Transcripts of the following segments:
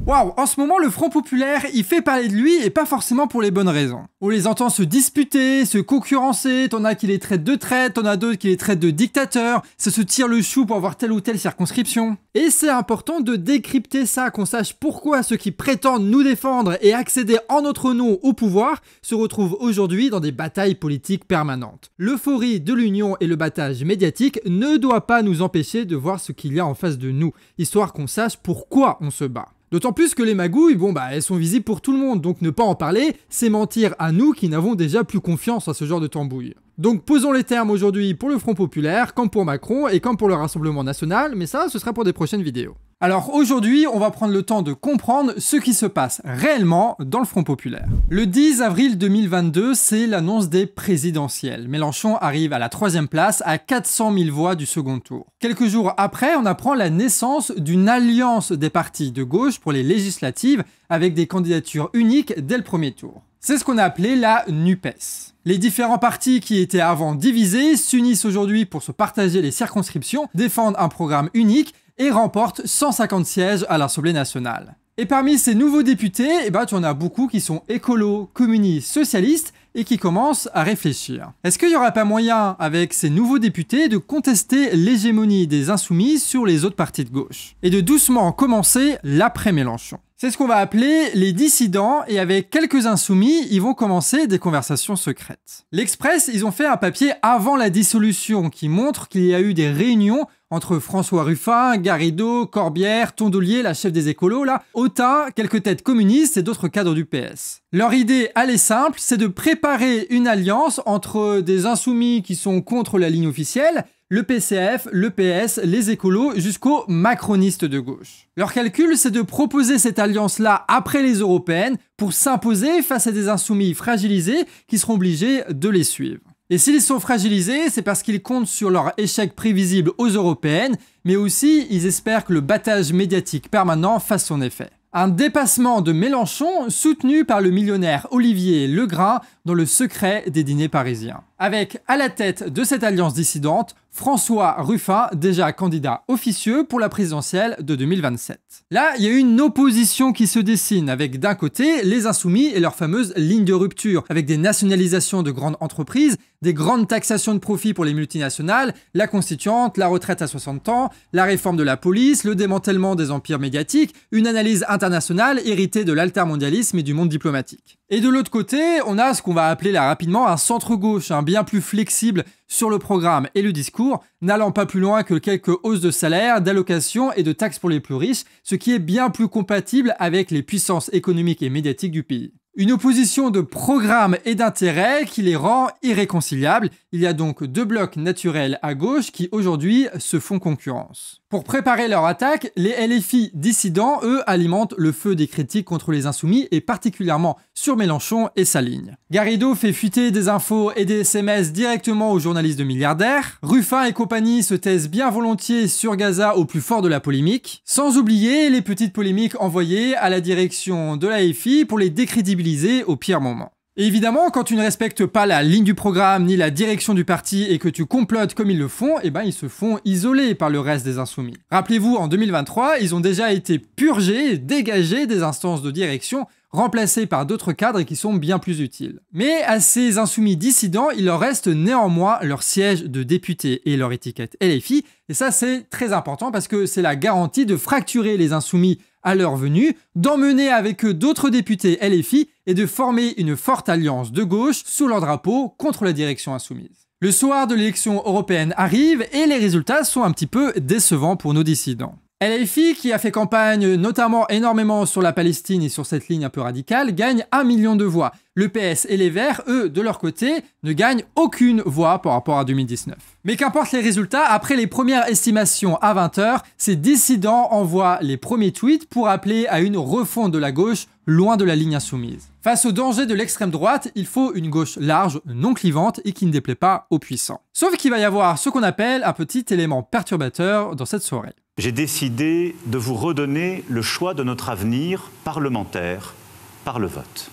Waouh, en ce moment, le Front Populaire, il fait parler de lui et pas forcément pour les bonnes raisons. On les entend se disputer, se concurrencer, t'en as qui les traitent de traîtres, t'en as d'autres qui les traitent de dictateurs, ça se tire le chou pour avoir telle ou telle circonscription. Et c'est important de décrypter ça, qu'on sache pourquoi ceux qui prétendent nous défendre et accéder en notre nom au pouvoir se retrouvent aujourd'hui dans des batailles politiques permanentes. L'euphorie de l'union et le battage médiatique ne doit pas nous empêcher de voir ce qu'il y a en face de nous, histoire qu'on sache pourquoi on se bat. D'autant plus que les magouilles, elles sont visibles pour tout le monde, donc ne pas en parler, c'est mentir à nous qui n'avons déjà plus confiance à ce genre de tambouille. Donc posons les termes aujourd'hui pour le Front Populaire, comme pour Macron et comme pour le Rassemblement National, mais ça, ce sera pour des prochaines vidéos. Alors aujourd'hui, on va prendre le temps de comprendre ce qui se passe réellement dans le Front Populaire. Le 10 avril 2022, c'est l'annonce des présidentielles. Mélenchon arrive à la 3e place à 400 000 voix du second tour. Quelques jours après, on apprend la naissance d'une alliance des partis de gauche pour les législatives avec des candidatures uniques dès le premier tour. C'est ce qu'on a appelé la NUPES. Les différents partis qui étaient avant divisés s'unissent aujourd'hui pour se partager les circonscriptions, défendent un programme unique et remportent 150 sièges à l'Assemblée nationale. Et parmi ces nouveaux députés, tu en as beaucoup qui sont écolos, communistes, socialistes et qui commencent à réfléchir. Est-ce qu'il n'y aurait pas moyen, avec ces nouveaux députés, de contester l'hégémonie des insoumis sur les autres partis de gauche et de doucement commencer l'après-Mélenchon? C'est ce qu'on va appeler les dissidents, et avec quelques insoumis, ils vont commencer des conversations secrètes. L'Express, ils ont fait un papier avant la dissolution qui montre qu'il y a eu des réunions entre François Ruffin, Garrido, Corbière, Tondelier, la chef des écolos, Autain, quelques têtes communistes et d'autres cadres du PS. Leur idée, elle est simple, c'est de préparer une alliance entre des insoumis qui sont contre la ligne officielle, le PCF, le PS, les écolos, jusqu'aux macronistes de gauche. Leur calcul, c'est de proposer cette alliance-là après les européennes pour s'imposer face à des insoumis fragilisés qui seront obligés de les suivre. Et s'ils sont fragilisés, c'est parce qu'ils comptent sur leur échec prévisible aux européennes, mais aussi ils espèrent que le battage médiatique permanent fasse son effet. Un dépassement de Mélenchon soutenu par le millionnaire Olivier Legrain dans le secret des dîners parisiens. Avec à la tête de cette alliance dissidente, François Ruffin, déjà candidat officieux pour la présidentielle de 2027. Là, il y a une opposition qui se dessine avec d'un côté les insoumis et leur fameuse ligne de rupture, avec des nationalisations de grandes entreprises, des grandes taxations de profits pour les multinationales, la constituante, la retraite à 60 ans, la réforme de la police, le démantèlement des empires médiatiques, une analyse internationale héritée de l'altermondialisme et du monde diplomatique. Et de l'autre côté, on a ce qu'on va appeler là rapidement un centre-gauche, bien plus flexible sur le programme et le discours, n'allant pas plus loin que quelques hausses de salaire, d'allocations et de taxes pour les plus riches, ce qui est bien plus compatible avec les puissances économiques et médiatiques du pays. Une opposition de programme et d'intérêt qui les rend irréconciliables. Il y a donc deux blocs naturels à gauche qui aujourd'hui se font concurrence. Pour préparer leur attaque, les LFI dissidents, eux, alimentent le feu des critiques contre les insoumis et particulièrement sur Mélenchon et sa ligne. Garrido fait fuiter des infos et des SMS directement aux journalistes de milliardaires. Ruffin et compagnie se taisent bien volontiers sur Gaza au plus fort de la polémique. Sans oublier les petites polémiques envoyées à la direction de la LFI pour les décrédibiliser au pire moment. Et évidemment, quand tu ne respectes pas la ligne du programme ni la direction du parti et que tu complotes comme ils le font, ils se font isoler par le reste des insoumis. Rappelez-vous, en 2023, ils ont déjà été purgés, dégagés des instances de direction, remplacés par d'autres cadres qui sont bien plus utiles. Mais à ces insoumis dissidents, il leur reste néanmoins leur siège de député et leur étiquette LFI, et ça c'est très important parce que c'est la garantie de fracturer les insoumis à leur venue, d'emmener avec eux d'autres députés LFI et de former une forte alliance de gauche sous leur drapeau contre la direction insoumise. Le soir de l'élection européenne arrive et les résultats sont un petit peu décevants pour nos dissidents. LFI, qui a fait campagne notamment énormément sur la Palestine et sur cette ligne un peu radicale, gagne 1 million de voix. Le PS et les Verts, eux, de leur côté, ne gagnent aucune voix par rapport à 2019. Mais qu'importe les résultats, après les premières estimations à 20h, ces dissidents envoient les premiers tweets pour appeler à une refonte de la gauche loin de la ligne insoumise. Face au danger de l'extrême droite, il faut une gauche large, non clivante et qui ne déplaît pas aux puissants. Sauf qu'il va y avoir ce qu'on appelle un petit élément perturbateur dans cette soirée. J'ai décidé de vous redonner le choix de notre avenir parlementaire par le vote.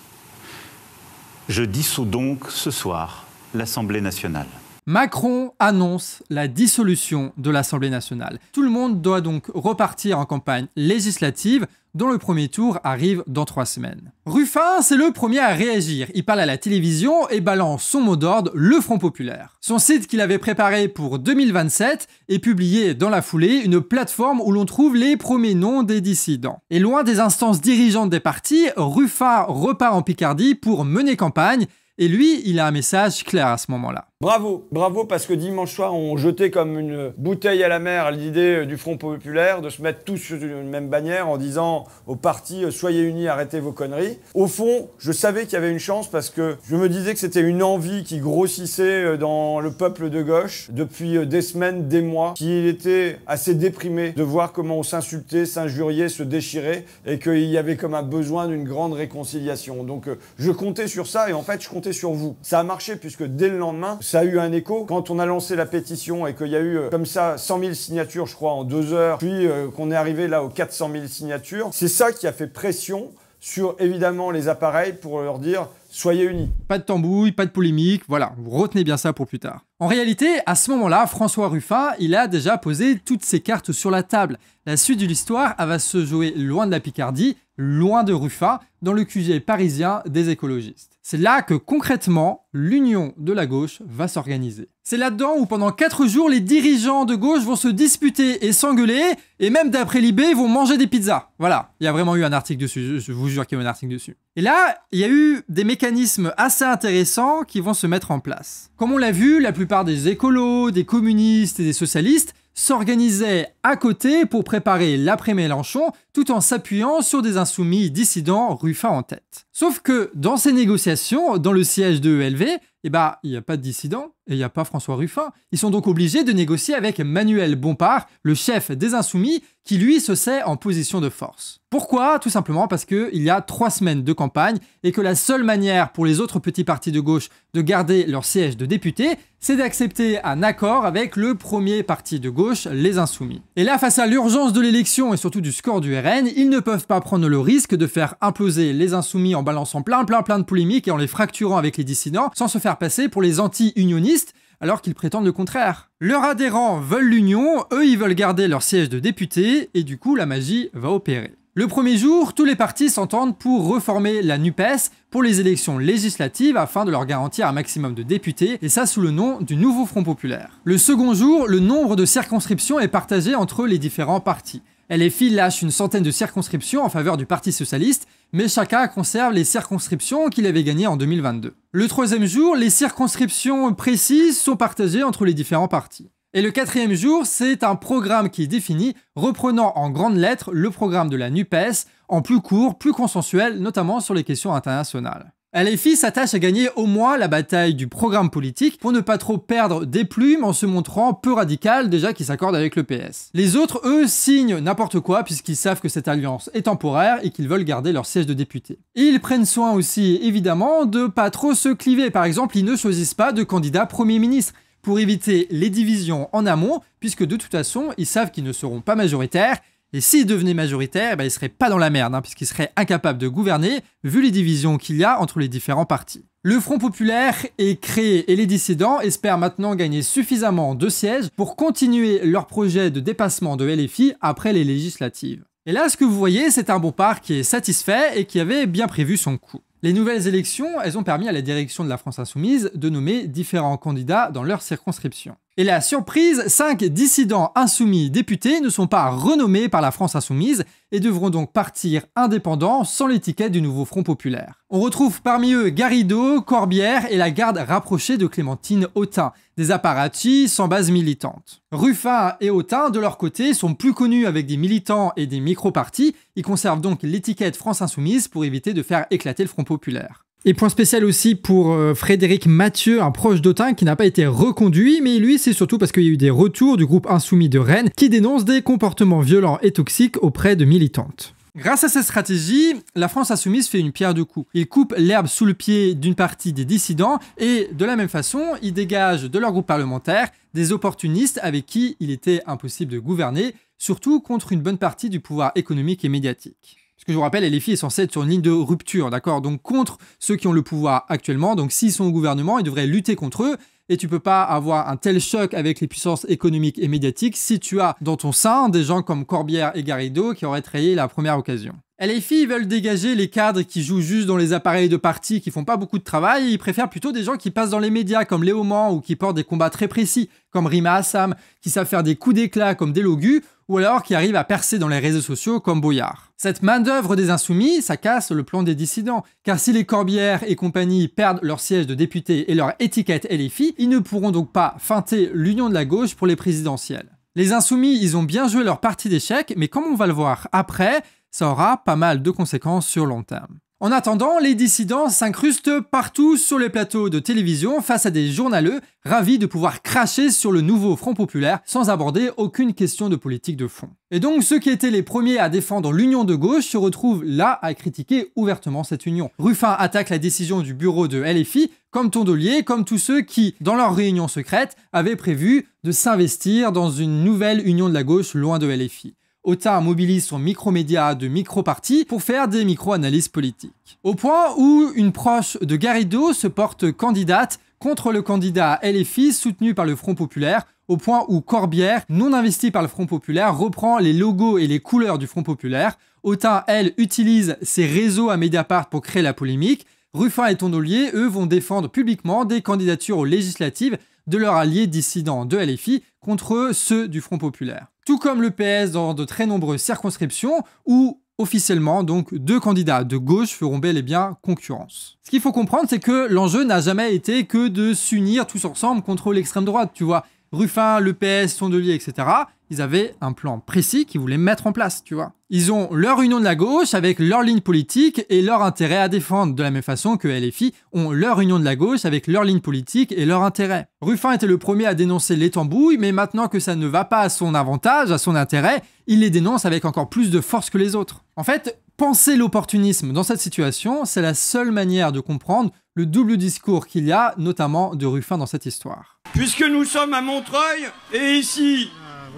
Je dissous donc ce soir l'Assemblée nationale. Macron annonce la dissolution de l'Assemblée nationale. Tout le monde doit donc repartir en campagne législative, dont le premier tour arrive dans 3 semaines. Ruffin, c'est le premier à réagir. Il parle à la télévision et balance son mot d'ordre, le Front populaire. Son site qu'il avait préparé pour 2027 est publié dans la foulée, une plateforme où l'on trouve les premiers noms des dissidents. Et loin des instances dirigeantes des partis, Ruffin repart en Picardie pour mener campagne. Et lui, il a un message clair à ce moment-là. Bravo, bravo, parce que dimanche soir, on jetait comme une bouteille à la mer l'idée du Front populaire de se mettre tous sur une même bannière en disant au parti « Soyez unis, arrêtez vos conneries ». Au fond, je savais qu'il y avait une chance parce que je me disais que c'était une envie qui grossissait dans le peuple de gauche depuis des semaines, des mois, qu'il était assez déprimé de voir comment on s'insultait, s'injuriait, se déchirait et qu'il y avait comme un besoin d'une grande réconciliation. Donc je comptais sur ça et en fait, je comptais sur vous. Ça a marché puisque dès le lendemain, ça a eu un écho. Quand on a lancé la pétition et qu'il y a eu comme ça 100 000 signatures, je crois, en 2 heures, puis qu'on est arrivé là aux 400 000 signatures, c'est ça qui a fait pression sur évidemment les appareils pour leur dire « Soyez unis ». Pas de tambouille, pas de polémique, voilà, vous retenez bien ça pour plus tard. En réalité, à ce moment-là, François Ruffin, il a déjà posé toutes ses cartes sur la table. La suite de l'histoire, elle va se jouer loin de la Picardie, loin de Ruffin, dans le QG parisien des écologistes. C'est là que concrètement, l'union de la gauche va s'organiser. C'est là-dedans où pendant 4 jours, les dirigeants de gauche vont se disputer et s'engueuler, et même d'après Libé, vont manger des pizzas. Voilà, il y a vraiment eu un article dessus, je vous jure qu'il y a eu un article dessus. Et là, il y a eu des mécanismes assez intéressants qui vont se mettre en place. Comme on l'a vu, la plupart des écolos, des communistes et des socialistes s'organisaient à côté pour préparer l'après-Mélenchon tout en s'appuyant sur des insoumis dissidents, Ruffin en tête. Sauf que dans ces négociations, dans le siège de ELV, il n'y a pas de dissidents et il n'y a pas François Ruffin. Ils sont donc obligés de négocier avec Manuel Bompard, le chef des Insoumis, qui lui se sait en position de force. Pourquoi ? Tout simplement parce qu'il y a 3 semaines de campagne et que la seule manière pour les autres petits partis de gauche de garder leur siège de député, c'est d'accepter un accord avec le premier parti de gauche, les Insoumis. Et là, face à l'urgence de l'élection et surtout du score du RN, ils ne peuvent pas prendre le risque de faire imploser les Insoumis en balançant plein de polémiques et en les fracturant avec les dissidents sans se faire passer pour les anti-unionistes, alors qu'ils prétendent le contraire. Leurs adhérents veulent l'union, eux ils veulent garder leur siège de député, et du coup la magie va opérer. Le premier jour, tous les partis s'entendent pour reformer la NUPES pour les élections législatives afin de leur garantir un maximum de députés, et ça sous le nom du nouveau Front populaire. Le second jour, le nombre de circonscriptions est partagé entre les différents partis. LFI lâche une centaine de circonscriptions en faveur du Parti socialiste, mais chacun conserve les circonscriptions qu'il avait gagnées en 2022. Le troisième jour, les circonscriptions précises sont partagées entre les différents partis. Et le quatrième jour, c'est un programme qui est défini, reprenant en grandes lettres le programme de la NUPES, en plus court, plus consensuel, notamment sur les questions internationales. LFI s'attache à gagner au moins la bataille du programme politique pour ne pas trop perdre des plumes en se montrant peu radical déjà qui s'accorde avec le PS. Les autres, eux, signent n'importe quoi puisqu'ils savent que cette alliance est temporaire et qu'ils veulent garder leur siège de député. Et ils prennent soin aussi, évidemment, de pas trop se cliver. Par exemple, ils ne choisissent pas de candidat Premier ministre pour éviter les divisions en amont, puisque de toute façon, ils savent qu'ils ne seront pas majoritaires. Et s'ils devenaient majoritaires, ils seraient pas dans la merde, puisqu'ils seraient incapables de gouverner, vu les divisions qu'il y a entre les différents partis. Le Front populaire est créé et les dissidents espèrent maintenant gagner suffisamment de sièges pour continuer leur projet de dépassement de LFI après les législatives. Et là, ce que vous voyez, c'est un Bompard qui est satisfait et qui avait bien prévu son coup. Les nouvelles élections, elles ont permis à la direction de la France Insoumise de nommer différents candidats dans leur circonscription. Et la surprise, 5 dissidents insoumis députés ne sont pas renommés par la France Insoumise et devront donc partir indépendants sans l'étiquette du nouveau Front populaire. On retrouve parmi eux Garrido, Corbière et la garde rapprochée de Clémentine Autain, des apparatchis sans base militante. Ruffin et Autain, de leur côté, sont plus connus avec des militants et des micro-partis, ils conservent donc l'étiquette France Insoumise pour éviter de faire éclater le Front populaire. Et point spécial aussi pour Frédéric Mathieu, un proche d'Autain qui n'a pas été reconduit, mais lui c'est surtout parce qu'il y a eu des retours du groupe Insoumis de Rennes qui dénoncent des comportements violents et toxiques auprès de militantes. Grâce à cette stratégie, la France Insoumise fait une pierre deux coups. Il coupe l'herbe sous le pied d'une partie des dissidents et de la même façon, il dégage de leur groupe parlementaire des opportunistes avec qui il était impossible de gouverner, surtout contre une bonne partie du pouvoir économique et médiatique. Parce que je vous rappelle, LFI est censé être sur une ligne de rupture, d'accord ? Donc contre ceux qui ont le pouvoir actuellement, donc s'ils sont au gouvernement, ils devraient lutter contre eux, et tu peux pas avoir un tel choc avec les puissances économiques et médiatiques si tu as dans ton sein des gens comme Corbière et Garrido qui auraient trahé la première occasion. LFI veulent dégager les cadres qui jouent juste dans les appareils de parti, qui font pas beaucoup de travail, et ils préfèrent plutôt des gens qui passent dans les médias comme Léo Mans ou qui portent des combats très précis comme Rima Assam, qui savent faire des coups d'éclat comme Delogu, ou alors qui arrivent à percer dans les réseaux sociaux comme Boyard. Cette main-d'œuvre des insoumis, ça casse le plan des dissidents, car si les Corbière et compagnie perdent leur siège de député et leur étiquette LFI, ils ne pourront donc pas feinter l'union de la gauche pour les présidentielles. Les insoumis, ils ont bien joué leur partie d'échec, mais comme on va le voir après, ça aura pas mal de conséquences sur long terme. En attendant, les dissidents s'incrustent partout sur les plateaux de télévision face à des journaleux ravis de pouvoir cracher sur le nouveau Front populaire sans aborder aucune question de politique de fond. Et donc ceux qui étaient les premiers à défendre l'union de gauche se retrouvent là à critiquer ouvertement cette union. Ruffin attaque la décision du bureau de LFI, comme Tondelier, comme tous ceux qui, dans leur réunion secrète, avaient prévu de s'investir dans une nouvelle union de la gauche loin de LFI. Autain mobilise son micro-média de micro-parti pour faire des micro-analyses politiques. Au point où une proche de Garrido se porte candidate contre le candidat LFI soutenu par le Front populaire, au point où Corbière, non investi par le Front populaire, reprend les logos et les couleurs du Front populaire. Autain, elle, utilise ses réseaux à Mediapart pour créer la polémique. Ruffin et Tondelier, eux, vont défendre publiquement des candidatures aux législatives de leurs alliés dissidents de LFI contre ceux du Front populaire. Tout comme le PS dans de très nombreuses circonscriptions où, officiellement, donc, deux candidats de gauche feront bel et bien concurrence. Ce qu'il faut comprendre, c'est que l'enjeu n'a jamais été que de s'unir tous ensemble contre l'extrême droite, tu vois. Ruffin, le PS, Tondelier, etc. Ils avaient un plan précis qu'ils voulaient mettre en place, tu vois. Ils ont leur union de la gauche avec leur ligne politique et leur intérêt à défendre, de la même façon que LFI ont leur union de la gauche avec leur ligne politique et leur intérêt. Ruffin était le premier à dénoncer les tambouilles, mais maintenant que ça ne va pas à son avantage, à son intérêt, il les dénonce avec encore plus de force que les autres. En fait, penser l'opportunisme dans cette situation, c'est la seule manière de comprendre le double discours qu'il y a, notamment de Ruffin dans cette histoire. Puisque nous sommes à Montreuil, et ici,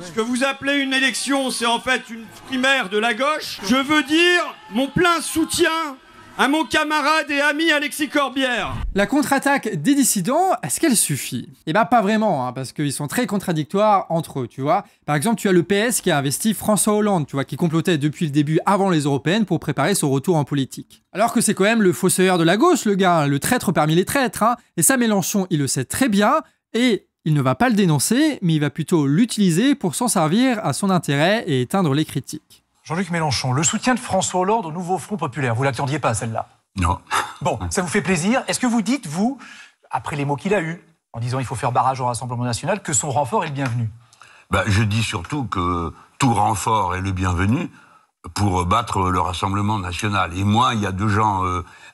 ce que vous appelez une élection, c'est en fait une primaire de la gauche, je veux dire mon plein soutien à mon camarade et ami Alexis Corbière. La contre-attaque des dissidents, est-ce qu'elle suffit? Eh ben pas vraiment, hein, parce qu'ils sont très contradictoires entre eux, tu vois. Par exemple, tu as le PS qui a investi François Hollande, tu vois, qui complotait depuis le début avant les européennes pour préparer son retour en politique. Alors que c'est quand même le fossoyeur de la gauche, le gars, le traître parmi les traîtres, hein. Et ça, Mélenchon, il le sait très bien, et il ne va pas le dénoncer, mais il va plutôt l'utiliser pour s'en servir à son intérêt et éteindre les critiques. Jean-Luc Mélenchon, le soutien de François Hollande au nouveau Front populaire, vous l'attendiez pas celle-là? Non. Bon, ça vous fait plaisir. Est-ce que vous dites, vous, après les mots qu'il a eus, en disant il faut faire barrage au Rassemblement national, que son renfort est le bienvenu? Je dis surtout que tout renfort est le bienvenu pour battre le Rassemblement national. Et moi, il y a deux gens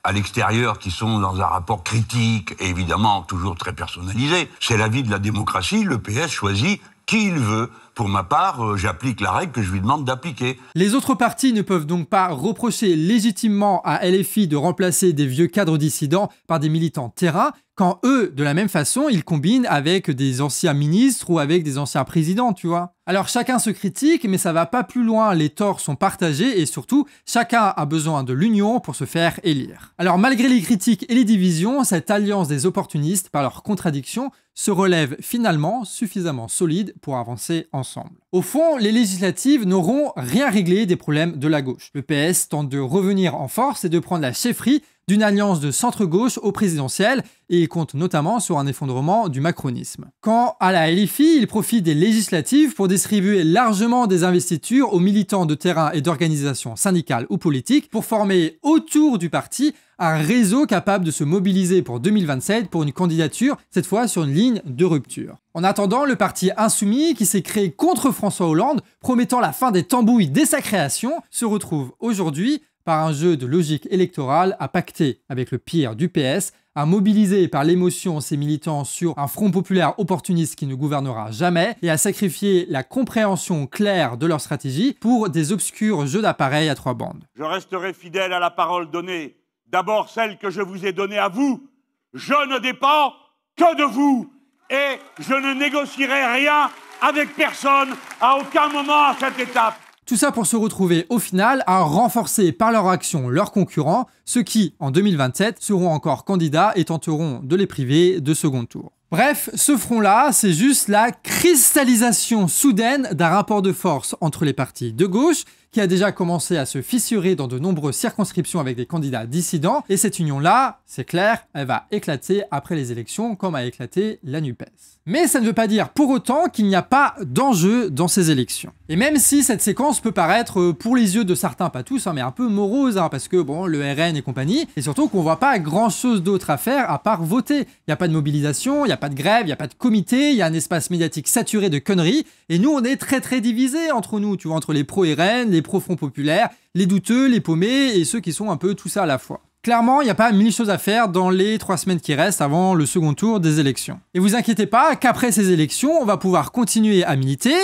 à l'extérieur qui sont dans un rapport critique et évidemment toujours très personnalisé. C'est la vie de la démocratie, le PS choisit qui il veut. Pour ma part, j'applique la règle que je lui demande d'appliquer. Les autres partis ne peuvent donc pas reprocher légitimement à LFI de remplacer des vieux cadres dissidents par des militants terrain, quand eux, de la même façon, ils combinent avec des anciens ministres ou avec des anciens présidents, tu vois. Alors chacun se critique, mais ça va pas plus loin, les torts sont partagés et surtout, chacun a besoin de l'union pour se faire élire. Alors malgré les critiques et les divisions, cette alliance des opportunistes, par leurs contradictions, se relève finalement suffisamment solide pour avancer ensemble. Au fond, les législatives n'auront rien réglé des problèmes de la gauche. Le PS tente de revenir en force et de prendre la chefferie d'une alliance de centre-gauche au présidentiel et compte notamment sur un effondrement du macronisme. Quant à la LFI, il profite des législatives pour distribuer largement des investitures aux militants de terrain et d'organisations syndicales ou politiques pour former autour du parti un réseau capable de se mobiliser pour 2027 pour une candidature, cette fois sur une ligne de rupture. En attendant, le parti insoumis, qui s'est créé contre François Hollande, promettant la fin des tambouilles dès sa création, se retrouve aujourd'hui par un jeu de logique électorale à pacter avec le pire du PS, à mobiliser par l'émotion ses militants sur un front populaire opportuniste qui ne gouvernera jamais, et à sacrifier la compréhension claire de leur stratégie pour des obscurs jeux d'appareils à trois bandes. Je resterai fidèle à la parole donnée, d'abord celle que je vous ai donnée à vous. Je ne dépends que de vous, et je ne négocierai rien avec personne à aucun moment à cette étape. Tout ça pour se retrouver au final à renforcer par leur action leurs concurrents, ceux qui, en 2027, seront encore candidats et tenteront de les priver de second tour. Bref, ce front-là, c'est juste la cristallisation soudaine d'un rapport de force entre les partis de gauche qui a déjà commencé à se fissurer dans de nombreuses circonscriptions avec des candidats dissidents. Et cette union-là, c'est clair, elle va éclater après les élections comme a éclaté la NUPES. Mais ça ne veut pas dire pour autant qu'il n'y a pas d'enjeu dans ces élections. Et même si cette séquence peut paraître, pour les yeux de certains, pas tous, mais un peu morose, parce que bon, le RN et compagnie, et surtout qu'on voit pas grand-chose d'autre à faire à part voter. Il n'y a pas de mobilisation, il n'y a pas de grève, il n'y a pas de comité, il y a un espace médiatique saturé de conneries, et nous on est très divisés entre nous, tu vois, entre les pro-RN, les pro-Front Populaire, les douteux, les paumés, et ceux qui sont un peu tout ça à la fois. Clairement, il n'y a pas 1000 choses à faire dans les 3 semaines qui restent avant le second tour des élections. Et vous inquiétez pas qu'après ces élections, on va pouvoir continuer à militer,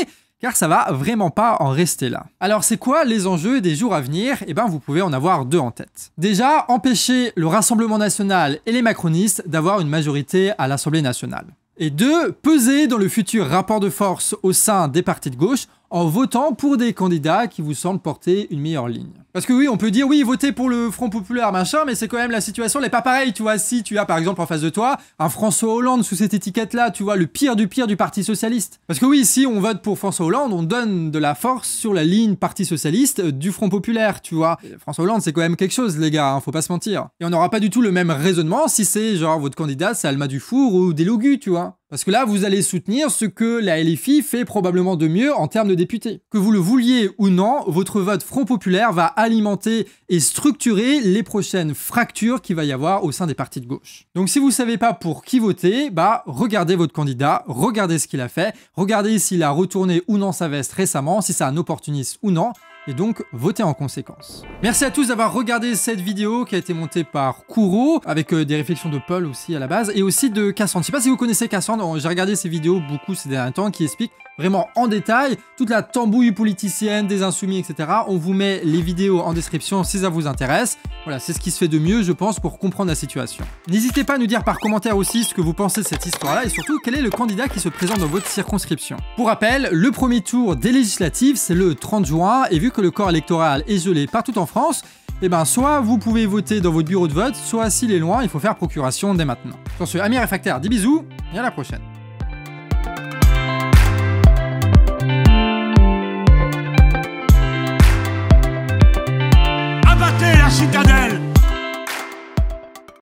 car ça va vraiment pas en rester là. Alors c'est quoi les enjeux des jours à venir? Eh ben vous pouvez en avoir 2 en tête. Déjà, empêcher le Rassemblement national et les macronistes d'avoir une majorité à l'Assemblée nationale. Et 2, peser dans le futur rapport de force au sein des partis de gauche en votant pour des candidats qui vous semblent porter une meilleure ligne. Parce que oui, on peut dire oui, votez pour le Front Populaire, machin, mais c'est quand même la situation n'est pas pareille, tu vois. Si tu as par exemple en face de toi un François Hollande sous cette étiquette-là, tu vois, le pire du Parti Socialiste. Parce que oui, si on vote pour François Hollande, on donne de la force sur la ligne Parti Socialiste du Front Populaire, tu vois. Et François Hollande, c'est quand même quelque chose, les gars, faut pas se mentir. Et on n'aura pas du tout le même raisonnement si c'est genre votre candidat, c'est Alma Dufour ou Delogu, tu vois. Parce que là, vous allez soutenir ce que la LFI fait probablement de mieux en termes de députés. Que vous le vouliez ou non, votre vote Front Populaire va alimenter et structurer les prochaines fractures qu'il va y avoir au sein des partis de gauche. Donc si vous savez pas pour qui voter, regardez votre candidat, regardez ce qu'il a fait, regardez s'il a retourné ou non sa veste récemment, si c'est un opportuniste ou non, et donc votez en conséquence. Merci à tous d'avoir regardé cette vidéo qui a été montée par Kouro, avec des réflexions de Paul aussi à la base, et aussi de Cassandre. Je sais pas si vous connaissez Cassandre, j'ai regardé ses vidéos beaucoup ces derniers temps, qui expliquent vraiment en détail toute la tambouille politicienne des insoumis, etc. On vous met les vidéos en description si ça vous intéresse. Voilà, c'est ce qui se fait de mieux, je pense, pour comprendre la situation. N'hésitez pas à nous dire par commentaire aussi ce que vous pensez de cette histoire-là, et surtout quel est le candidat qui se présente dans votre circonscription. Pour rappel, le premier tour des législatives, c'est le 30 juin, et vu que le corps électoral est gelé partout en France, soit vous pouvez voter dans votre bureau de vote, soit s'il est loin, il faut faire procuration dès maintenant. Sur ce, amis réfractaires, des bisous, et à la prochaine.